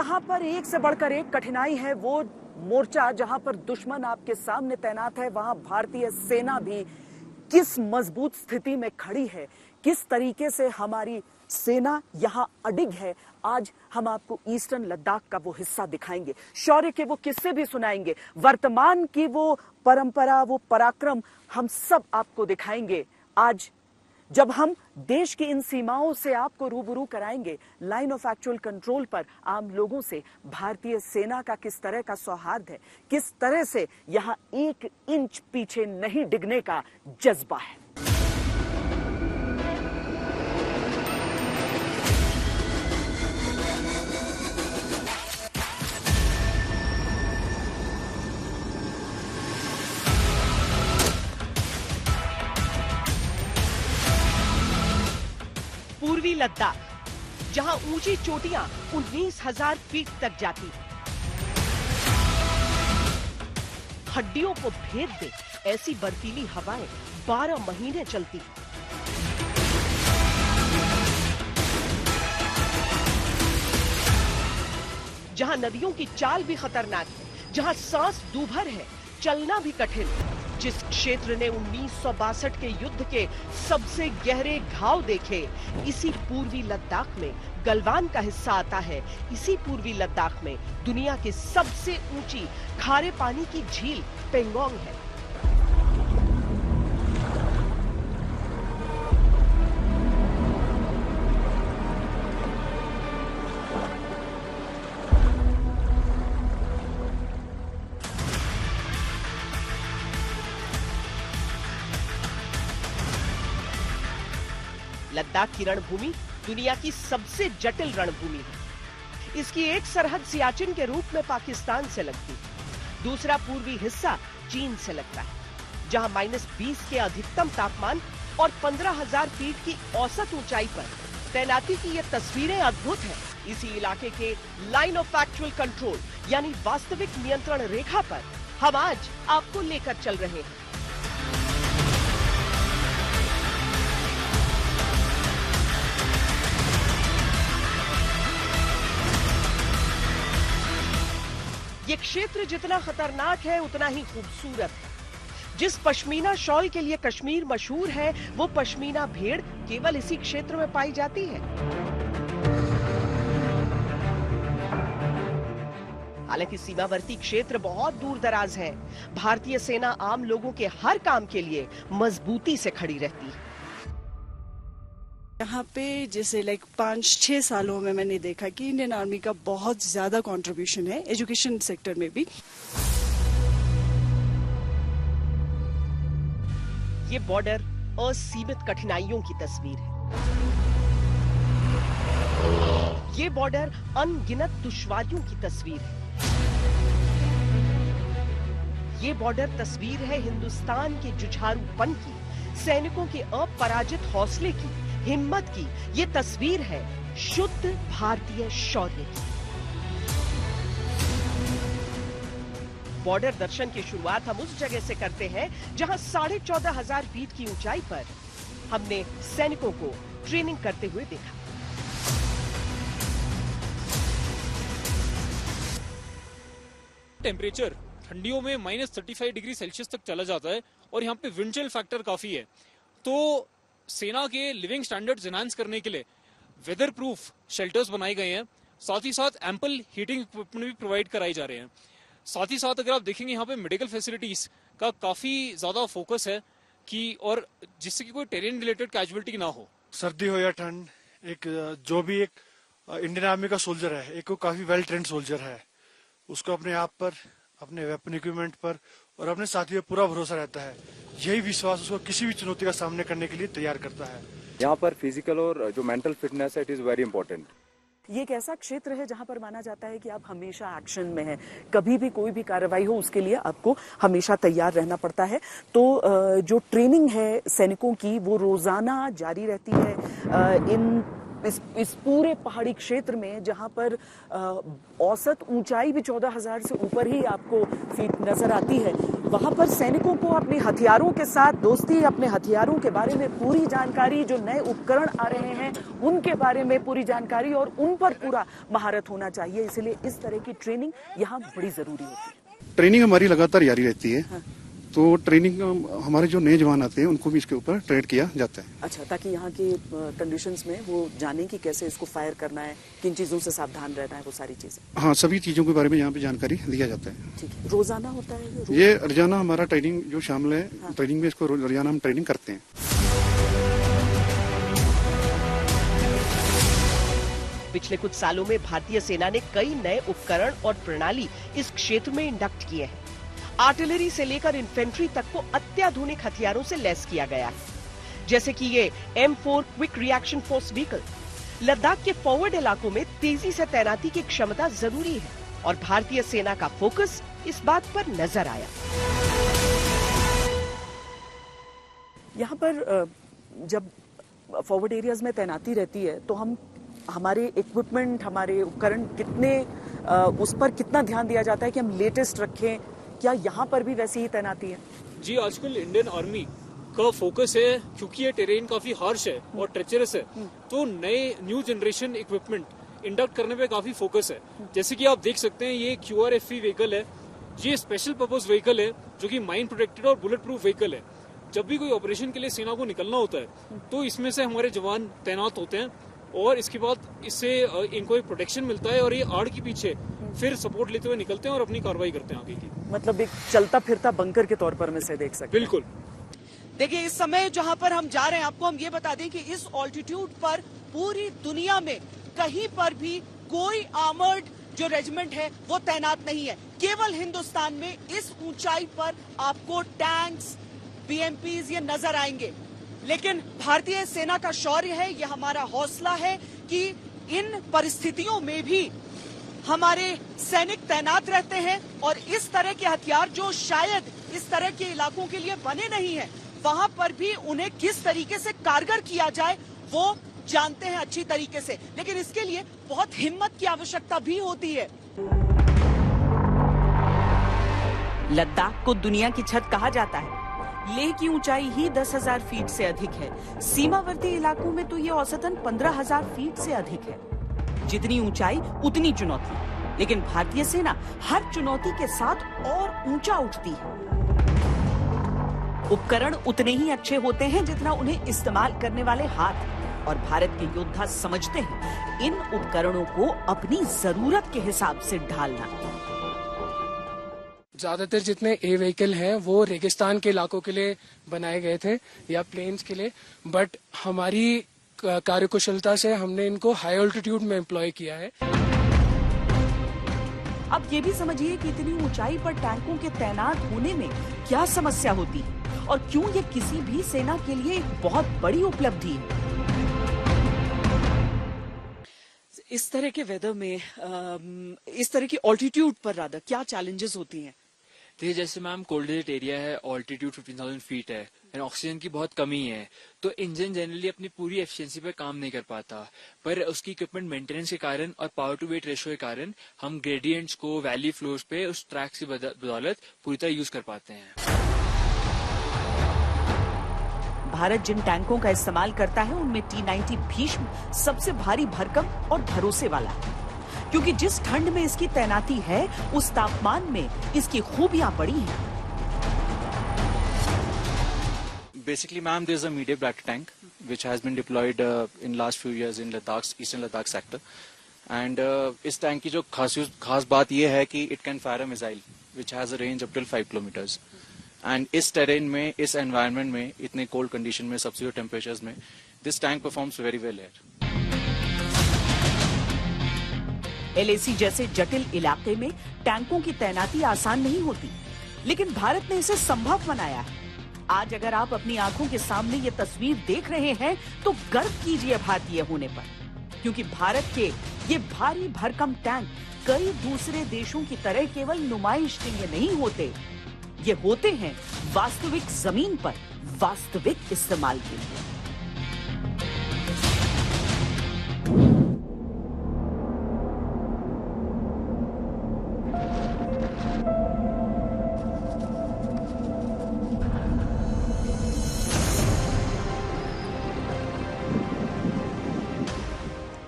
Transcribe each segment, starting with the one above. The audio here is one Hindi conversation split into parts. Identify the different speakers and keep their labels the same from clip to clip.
Speaker 1: जहां पर एक से बढ़कर एक कठिनाई है, वो मोर्चा जहां पर दुश्मन आपके सामने तैनात है, वहां भारतीय सेना भी किस मजबूत स्थिति में खड़ी है, किस तरीके से हमारी सेना यहां अडिग है। आज हम आपको ईस्टर्न लद्दाख का वो हिस्सा दिखाएंगे, शौर्य के वो किस्से भी सुनाएंगे, वर्तमान की वो परंपरा, वो पराक्रम हम सब आपको दिखाएंगे। आज जब हम देश की इन सीमाओं से आपको रूबरू कराएंगे, लाइन ऑफ एक्चुअल कंट्रोल पर आम लोगों से भारतीय सेना का किस तरह का सौहार्द है, किस तरह से यहां 1 इंच पीछे नहीं डिगने का जज्बा है।
Speaker 2: पूर्वी लद्दाख, जहां ऊंची चोटियां 19,000 फीट तक जाती हैं। हड्डियों को भेद दे ऐसी बर्फीली हवाएं 12 महीने चलती हैं। जहां नदियों की चाल भी खतरनाक है, जहां सांस दूभर है, चलना भी कठिन। जिस क्षेत्र ने 1962 के युद्ध के सबसे गहरे घाव देखे, इसी पूर्वी लद्दाख में गलवान का हिस्सा आता है। इसी पूर्वी लद्दाख में दुनिया की सबसे ऊंची खारे पानी की झील पेंगोंग है। लद्दाख की रणभूमि दुनिया की सबसे जटिल रणभूमि है। इसकी एक सरहद सियाचिन के रूप में पाकिस्तान से लगती है, दूसरा पूर्वी हिस्सा चीन से लगता है, जहां -20 के अधिकतम तापमान और 15,000 फीट की औसत ऊंचाई पर तैनाती की ये तस्वीरें अद्भुत हैं। इसी इलाके के लाइन ऑफ एक्चुअल कंट्रोल यानी वास्तविक नियंत्रण रेखा पर हम आज आपको लेकर चल रहे हैं। ये क्षेत्र जितना खतरनाक है उतना ही खूबसूरत है। जिस पश्मीना शॉल के लिए कश्मीर मशहूर है, वो पश्मीना भेड़ केवल इसी क्षेत्र में पाई जाती है। हालांकि सीमावर्ती क्षेत्र बहुत दूर दराज है। भारतीय सेना आम लोगों के हर काम के लिए मजबूती से खड़ी रहती है।
Speaker 3: यहाँ पे जैसे 5-6 सालों में मैंने देखा कि इंडियन आर्मी का बहुत ज्यादा कंट्रीब्यूशन है एजुकेशन सेक्टर में भी।
Speaker 2: ये बॉर्डर असीमित कठिनाइयों की तस्वीर है। ये बॉर्डर अनगिनत दुश्वारियों की तस्वीर है। ये बॉर्डर तस्वीर है हिंदुस्तान के जुझारूपन की, सैनिकों के अपराजित हौसले की, हिम्मत की। ये तस्वीर है शुद्ध भारतीय शौर्य की। बॉर्डर दर्शन की शुरुआत हम उस जगह से करते हैं जहां 14,500 फीट की ऊंचाई पर हमने सैनिकों को ट्रेनिंग करते हुए देखा।
Speaker 4: टेम्परेचर ठंडियों में -35 डिग्री सेल्सियस तक चला जाता है और यहाँ पे विंड चिल फैक्टर काफी है। तो सेना के लिविंग स्टैंडर्ड्स एनहांस करने के लिए वेदर प्रूफ शेल्टर्स बनाए गए हैं। साथ ही साथ एम्पल हीटिंग इक्विपमेंट भी प्रोवाइड कराए जा रहे हैं। साथ ही साथ अगर आप देखेंगे यहाँ पे मेडिकल फैसिलिटीज का काफी ज्यादा फोकस है कि और जिससे कि कोई टेरेन रिलेटेड कैजुअलिटी ना हो।
Speaker 5: सर्दी हो या ठंड, जो भी एक इंडियन आर्मी का सोल्जर है, एक काफी वेल ट्रेंड सोल्जर है, उसको अपने आप पर, अपने वेपन इक्विपमेंट पर और अपने साथियों पर पूरा भरोसा रहता है। यही विश्वास उसको किसी भी चुनौती का सामना करने के लिए तैयार करता है।
Speaker 6: यहाँ पर फिजिकल और जो मेंटल फिटनेस है, इट इज वेरी इंपॉर्टेंट।
Speaker 1: ये एक ऐसा क्षेत्र है जहां पर माना जाता है कि आप हमेशा एक्शन में हैं, कभी भी कोई भी कार्रवाई हो उसके लिए आपको हमेशा तैयार रहना पड़ता है। तो जो ट्रेनिंग है सैनिकों की वो रोजाना जारी रहती है। इन इस पूरे पहाड़ी क्षेत्र में जहां पर औसत ऊंचाई भी 14,000 से ऊपर ही आपको फीट नजर आती है, वहां पर सैनिकों को अपने हथियारों के साथ दोस्ती, अपने हथियारों के बारे में पूरी जानकारी, जो नए उपकरण आ रहे हैं उनके बारे में पूरी जानकारी और उन पर पूरा महारत होना चाहिए। इसलिए इस तरह की ट्रेनिंग यहाँ बड़ी जरूरी होती है।
Speaker 7: ट्रेनिंग हमारी लगातार जारी रहती है। हाँ। तो ट्रेनिंग हमारे जो नए जवान आते हैं उनको भी इसके ऊपर ट्रेन किया जाता है।
Speaker 1: अच्छा, ताकि यहाँ के कंडीशंस में वो जाने कि कैसे इसको फायर करना है, किन चीजों से सावधान रहना है, वो सारी चीजें।
Speaker 7: हाँ, सभी चीजों के बारे में यहाँ पे जानकारी दिया जाता है।
Speaker 1: ठीक है। रोजाना होता है
Speaker 7: ये रोजाना हमारा ट्रेनिंग जो शामिल है। हाँ। ट्रेनिंग में इसको रोजाना हम ट्रेनिंग करते हैं।
Speaker 2: पिछले कुछ सालों में भारतीय सेना ने कई नए उपकरण और प्रणाली इस क्षेत्र में इंडक्ट किए हैं। आर्टिलरी से लेकर इन्फेंट्री तक को अत्याधुनिक हथियारों से लैस किया गया है, जैसे कि ये M4 quick reaction force vehicle. Ladakh के फॉरवर्ड इलाकों में तेजी से तैनाती की क्षमता जरूरी है और भारतीय सेना का फोकस इस बात पर नजर आया।
Speaker 1: यहाँ पर जब फॉरवर्ड एरियाज में तैनाती रहती है तो हमारे इक्विपमेंट, हमारे उपकरण कितने, उस पर कितना ध्यान दिया जाता है कि हम लेटेस्ट रखें? क्या यहाँ पर भी वैसी ही तैनाती है?
Speaker 4: जी, आजकल इंडियन आर्मी का फोकस है, क्योंकि ये टेरेन काफी हार्श है और ट्रेचरस है, तो नए न्यू जनरेशन इक्विपमेंट इंडक्ट करने पे काफी फोकस है। जैसे कि आप देख सकते हैं, ये QRFV व्हीकल है। ये स्पेशल पर्पस व्हीकल है जो कि माइन प्रोटेक्टेड और बुलेट प्रूफ व्हीकल है। जब भी कोई ऑपरेशन के लिए सेना को निकलना होता है तो इसमें से हमारे जवान तैनात होते हैं और इसके बाद इससे इनको एक प्रोटेक्शन मिलता है और ये आड़ के पीछे फिर सपोर्ट लेते हुए निकलते हैं और अपनी कार्रवाई करते हैं आगे की।
Speaker 1: मतलब एक चलता फिरता बंकर के तौर पर मैं इसे देख सकते हैं।
Speaker 4: बिल्कुल।
Speaker 1: देखिए, इस समय जहां पर हम जा रहे हैं, आपको हम ये बता दें कि इस ऑल्टीट्यूड पर पूरी दुनिया में कहीं पर भी कोई आर्मर्ड जो रेजिमेंट है वो तैनात नहीं है। केवल हिंदुस्तान में इस ऊंचाई पर आपको टैंक्स, BMPs ये नजर आएंगे। लेकिन भारतीय सेना का शौर्य है, ये हमारा हौसला है कि इन परिस्थितियों में भी हमारे सैनिक तैनात रहते हैं और इस तरह के हथियार जो शायद इस तरह के इलाकों के लिए बने नहीं हैं, वहां पर भी उन्हें किस तरीके से कारगर किया जाए वो जानते हैं अच्छी तरीके से। लेकिन इसके लिए बहुत हिम्मत की आवश्यकता भी होती है। लद्दाख को दुनिया की छत कहा जाता है। लेह की ऊंचाई ही 10,000 फीट से अधिक है। सीमावर्ती इलाकों में तो ये औसतन 15,000 फीट से अधिक है। जितनी ऊंचाई उतनी चुनौती, लेकिन भारतीय सेना हर चुनौती के साथ और ऊंचा उठती है। उपकरण उतने ही अच्छे होते हैं जितना उन्हें इस्तेमाल करने वाले हाथ, और भारत के योद्धा समझते हैं इन उपकरणों को अपनी जरूरत के हिसाब से ढालना।
Speaker 8: ज्यादातर जितने व्हीकल हैं वो रेगिस्तान के इलाकों के लिए बनाए गए थे या प्लेन्स के लिए, बट हमारी कार्यकुशलता से हमने इनको हाई ऑल्टीट्यूड में एम्प्लॉय किया है।
Speaker 1: अब ये भी समझिए कि इतनी ऊंचाई पर टैंकों के तैनात होने में क्या समस्या होती है और क्यों ये किसी भी सेना के लिए एक बहुत बड़ी उपलब्धि है। इस तरह के वेदर में, इस तरह की ऑल्टीट्यूड पर रादर क्या चैलेंजेस होती हैं?
Speaker 9: देखिए, जैसे मैम कोल्ड डेजर्ट एरिया है, ऑल्टीट्यूड 15,000 फीट है एंड ऑक्सीजन की बहुत कमी है, तो इंजन जनरली अपनी पूरी एफिशिएंसी पे काम नहीं कर पाता। पर उसकी इक्विपमेंट मेंटेनेंस के कारण और पावर टू वेट रेशियो के कारण हम ग्रेडियंट्स को वैली फ्लोर्स पे उस ट्रैक की बदौलत पूरी तरह यूज कर पाते हैं।
Speaker 1: भारत जिन टैंकों का इस्तेमाल करता है उनमें T-90 भीष्म सबसे भारी भरकम और भरोसे वाला है, क्योंकि जिस ठंड में इसकी तैनाती है उस तापमान में इसकी खूबियां बड़ी हैं।
Speaker 10: Basically, ma'am, there's a medium battle tank which has been deployed in last few years in Ladakh, eastern Ladakh sector. And इस टैंक की जो खास बात ये है कि it can fire a missile which has a range up till 5 kilometers. And इस टेरेन में, इस एनवायरनमेंट में, इतने कोल्ड कंडीशन में, सबसे टेम्परेचर्स में, this tank performs very well here.
Speaker 1: LAC जैसे जटिल इलाके में टैंकों की तैनाती आसान नहीं होती, लेकिन भारत ने इसे संभव बनाया है। आज अगर आप अपनी आंखों के सामने ये तस्वीर देख रहे हैं तो गर्व कीजिए भारतीय होने पर, क्योंकि भारत के ये भारी भरकम टैंक कई दूसरे देशों की तरह केवल नुमाइश के लिए नहीं होते, ये होते हैं वास्तविक जमीन पर वास्तविक इस्तेमाल के लिए।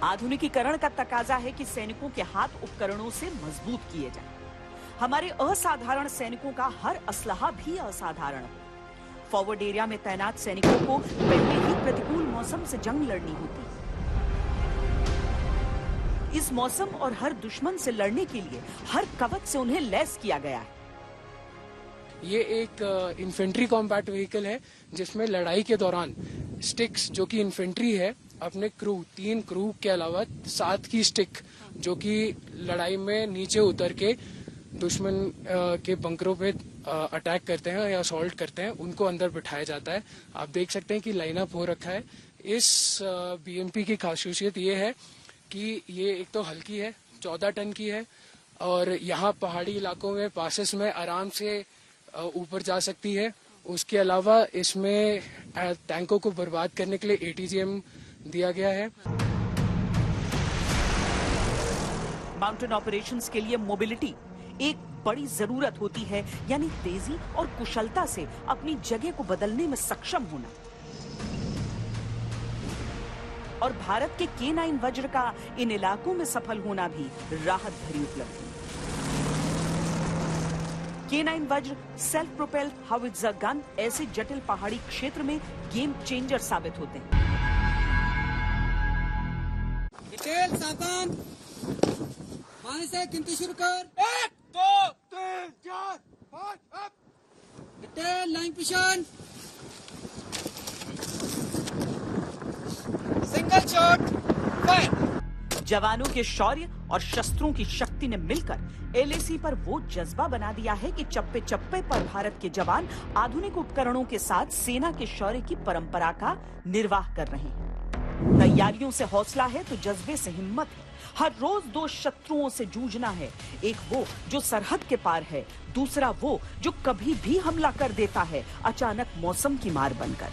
Speaker 1: आधुनिकीकरण का तकाजा है कि सैनिकों के हाथ उपकरणों से मजबूत किए जाएं। हमारे असाधारण सैनिकों का हर असलहा भी असाधारण हो। फॉरवर्ड एरिया में तैनात सैनिकों को पहले ही प्रतिकूल मौसम से जंग लड़नी होती है। इस मौसम और हर दुश्मन से लड़ने के लिए हर कवच से उन्हें लैस किया गया है।
Speaker 8: ये एक इन्फेंट्री कॉम्बैट व्हीकल है जिसमें लड़ाई के दौरान स्टिक्स जो कि इन्फेंट्री है अपने क्रू 3 क्रू के अलावा 7 की स्टिक जो कि लड़ाई में नीचे उतर के दुश्मन के बंकरों पे अटैक करते हैं या असॉल्ट करते हैं, उनको अंदर बिठाया जाता है। आप देख सकते हैं कि लाइनअप हो रखा है। इस बीएमपी की खासियत ये है कि ये एक तो हल्की है, 14 टन की है और यहाँ पहाड़ी इलाकों में पासेस में आराम से ऊपर जा सकती है। उसके अलावा इसमें टैंकों को बर्बाद करने के लिए ATGM दिया गया है।
Speaker 1: माउंटेन ऑपरेशंस के लिए मोबिलिटी एक बड़ी जरूरत होती है, यानी तेजी और कुशलता से अपनी जगह को बदलने में सक्षम होना। और भारत के K9 वज्र का इन इलाकों में सफल होना भी राहत भरी उपलब्धि। K9 वज्र सेल्फ प्रोपेल्ड हाउइत्जर गन ऐसे जटिल पहाड़ी क्षेत्र में गेम चेंजर साबित होते हैं।
Speaker 11: डिटेल सावधान, पानी से गिनती शुरू कर। 1 2 3 4 5 up. Detail line position, single shot fire.
Speaker 1: जवानों के शौर्य और शस्त्रों की शक्ति ने मिलकर LAC पर वो जज्बा बना दिया है कि चप्पे चप्पे पर भारत के जवान आधुनिक उपकरणों के साथ सेना के शौर्य की परंपरा का निर्वाह कर रहे हैं। तैयारियों से हौसला है तो जज्बे से हिम्मत है। हर रोज 2 शत्रुओं से जूझना है, एक वो जो सरहद के पार है, दूसरा वो जो कभी भी हमला कर देता है अचानक मौसम की मार बनकर।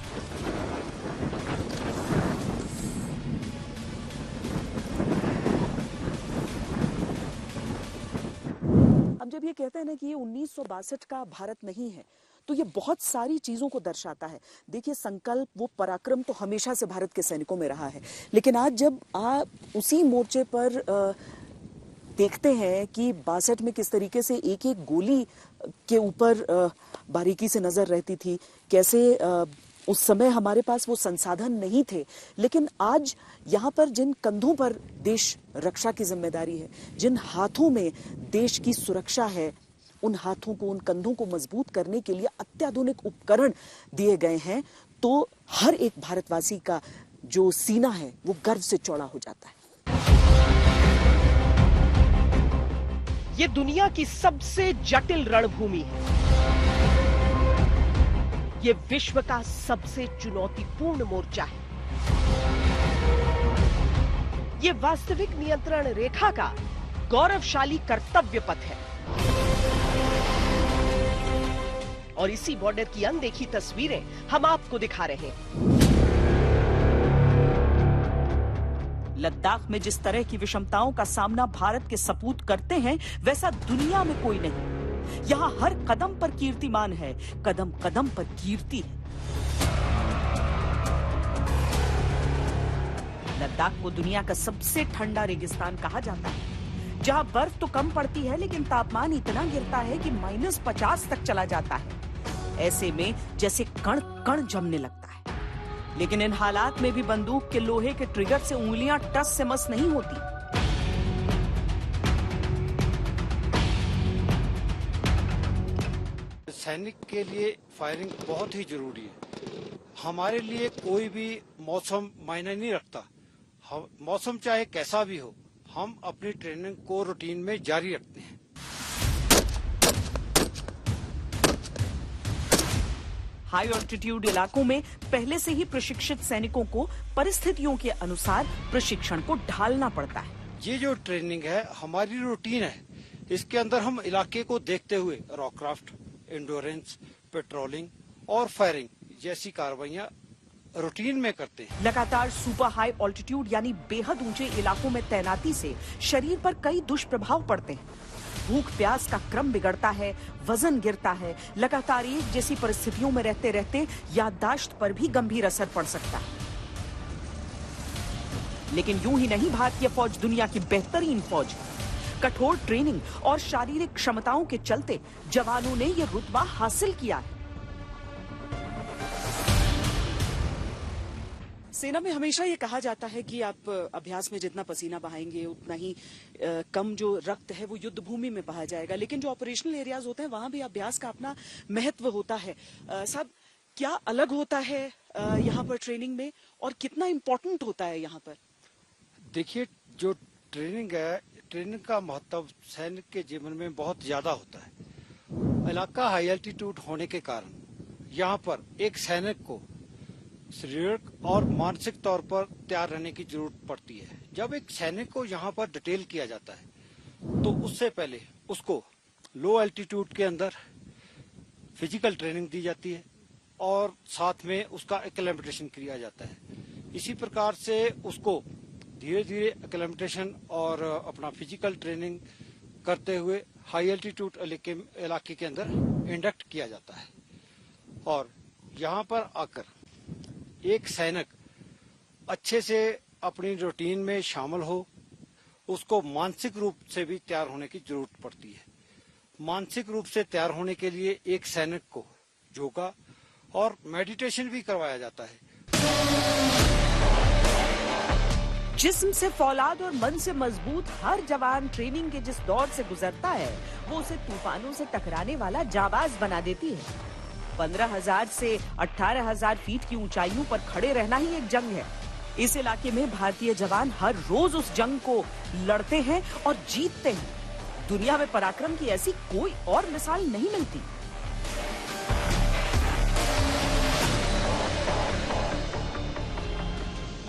Speaker 1: अब जब ये कहते हैं ना कि ये 1962 का भारत नहीं है, तो ये बहुत सारी चीजों को दर्शाता है। देखिए, संकल्प, वो पराक्रम तो हमेशा से भारत के सैनिकों में रहा है, लेकिन आज जब आप उसी मोर्चे पर देखते हैं कि 62 में किस तरीके से एक एक गोली के ऊपर बारीकी से नजर रहती थी, कैसे उस समय हमारे पास वो संसाधन नहीं थे, लेकिन आज यहाँ पर जिन कंधों पर देश रक्षा की जिम्मेदारी है, जिन हाथों में देश की सुरक्षा है, उन हाथों को, उन कंधों को मजबूत करने के लिए अत्याधुनिक उपकरण दिए गए हैं, तो हर एक भारतवासी का जो सीना है वो गर्व से चौड़ा हो जाता है।
Speaker 2: ये दुनिया की सबसे जटिल रणभूमि है। ये विश्व का सबसे चुनौतीपूर्ण मोर्चा है। ये वास्तविक नियंत्रण रेखा का गौरवशाली कर्तव्य पथ है। और इसी बॉर्डर की अनदेखी तस्वीरें हम आपको दिखा रहे हैं।
Speaker 1: लद्दाख में जिस तरह की विषमताओं का सामना भारत के सपूत करते हैं, वैसा दुनिया में कोई नहीं। यहाँ हर कदम पर कीर्तिमान है, कदम कदम पर कीर्ति है। लद्दाख को दुनिया का सबसे ठंडा रेगिस्तान कहा जाता है, जहाँ बर्फ तो कम पड़ती है लेकिन तापमान इतना गिरता है कि -50 तक चला जाता है। ऐसे में जैसे कण कण जमने लगता है। लेकिन इन हालात में भी बंदूक के लोहे के ट्रिगर से उंगलियां टस से मस नहीं होती।
Speaker 12: सैनिक के लिए फायरिंग बहुत ही जरूरी है। हमारे लिए कोई भी मौसम मायने नहीं रखता। मौसम चाहे कैसा भी हो, हम अपनी ट्रेनिंग को रूटीन में जारी रखते हैं।
Speaker 1: हाई ऑल्टीट्यूड इलाकों में पहले से ही प्रशिक्षित सैनिकों को परिस्थितियों के अनुसार प्रशिक्षण को ढालना पड़ता है।
Speaker 12: ये जो ट्रेनिंग है हमारी रूटीन है। इसके अंदर हम इलाके को देखते हुए रॉकक्राफ्ट, एंडोरेंस, पेट्रोलिंग और फायरिंग जैसी कार्रवाइयां रूटीन में करते हैं।
Speaker 1: लगातार सुपर हाई ऑल्टीट्यूड यानी बेहद ऊंचे इलाकों में तैनाती से शरीर पर कई दुष्प्रभाव पड़ते हैं। भूख प्यास का क्रम बिगड़ता है, वजन गिरता है। लगातार एक जैसी परिस्थितियों में रहते रहते याददाश्त पर भी गंभीर असर पड़ सकता है। लेकिन यूं ही नहीं, भारतीय फौज दुनिया की बेहतरीन फौज। कठोर ट्रेनिंग और शारीरिक क्षमताओं के चलते जवानों ने यह रुतबा हासिल किया है। सेना में हमेशा ये कहा जाता है कि आप अभ्यास में जितना पसीना बहाएंगे उतना ही कम जो रक्त है वो युद्ध भूमि में बहा जाएगा, लेकिन जो ऑपरेशनल एरियाज होते हैं वहां भी अभ्यास का अपना महत्व होता है। साहब, क्या अलग होता है यहाँ पर ट्रेनिंग में और कितना इम्पोर्टेंट होता है यहाँ पर?
Speaker 12: देखिए, जो ट्रेनिंग है, ट्रेनिंग का महत्व सैनिक के जीवन में बहुत ज्यादा होता है। इलाका हाई एल्टीट्यूड होने के कारण यहाँ पर एक सैनिक को शारीरिक और मानसिक तौर पर तैयार रहने की जरूरत पड़ती है। जब एक सैनिक को यहाँ पर डिटेल किया जाता है तो उससे पहले उसको लो एल्टीट्यूड के अंदर फिजिकल ट्रेनिंग दी जाती है और साथ में उसका एक्लेमेटेशन किया जाता है। इसी प्रकार से उसको धीरे धीरे एक्लेमेटेशन और अपना फिजिकल ट्रेनिंग करते हुए हाई एल्टीट्यूड इलाके के अंदर इंडक्ट किया जाता है। और यहाँ पर आकर एक सैनिक अच्छे से अपनी रूटीन में शामिल हो, उसको मानसिक रूप से भी तैयार होने की जरूरत पड़ती है। मानसिक रूप से तैयार होने के लिए एक सैनिक को योगा और मेडिटेशन भी करवाया जाता है।
Speaker 1: जिस्म से फौलाद और मन से मजबूत हर जवान ट्रेनिंग के जिस दौर से गुजरता है वो उसे तूफानों से टकराने वाला जाबाज बना देती है। 15,000 से 18,000 फीट की ऊंचाइयों पर खड़े रहना ही एक जंग है। इस इलाके में भारतीय जवान हर रोज उस जंग को लड़ते हैं और जीतते हैं। दुनिया में पराक्रम की ऐसी कोई और मिसाल नहीं मिलती।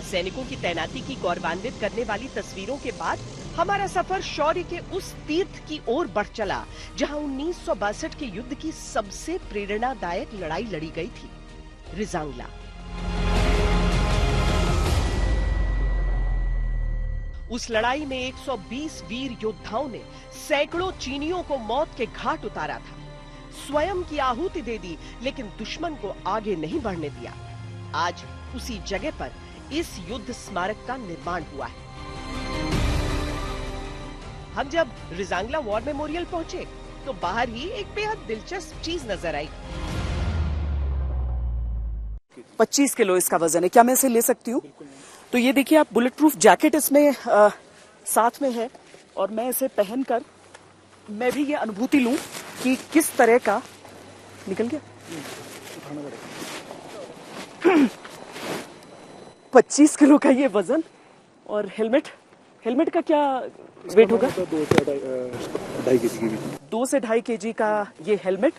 Speaker 2: सैनिकों की तैनाती की गौरवान्वित करने वाली तस्वीरों के बाद हमारा सफर शौर्य के उस तीर्थ की ओर बढ़ चला जहां 1962 के युद्ध की सबसे प्रेरणादायक लड़ाई लड़ी गई थी, रिजांगला। उस लड़ाई में 120 वीर योद्धाओं ने सैकड़ों चीनियों को मौत के घाट उतारा था। स्वयं की आहुति दे दी, लेकिन दुश्मन को आगे नहीं बढ़ने दिया। आज उसी जगह पर इस युद्ध स्मारक का निर्माण हुआ है। हम जब रिजांगला वॉर मेमोरियल पहुंचे तो बाहर ही एक बेहद दिलचस्प चीज नजर आई।
Speaker 1: 25 किलो इसका वजन है। क्या मैं इसे ले सकती हूँ? तो ये देखिए, आप बुलेट प्रूफ जैकेट इसमें साथ में है और मैं इसे पहनकर मैं भी ये अनुभूति लूं कि किस तरह का निकल गया। 25 किलो का ये वजन और हेलमेट का क्या वेट होगा?
Speaker 7: 2 से 2.5 kg
Speaker 1: का ये हेलमेट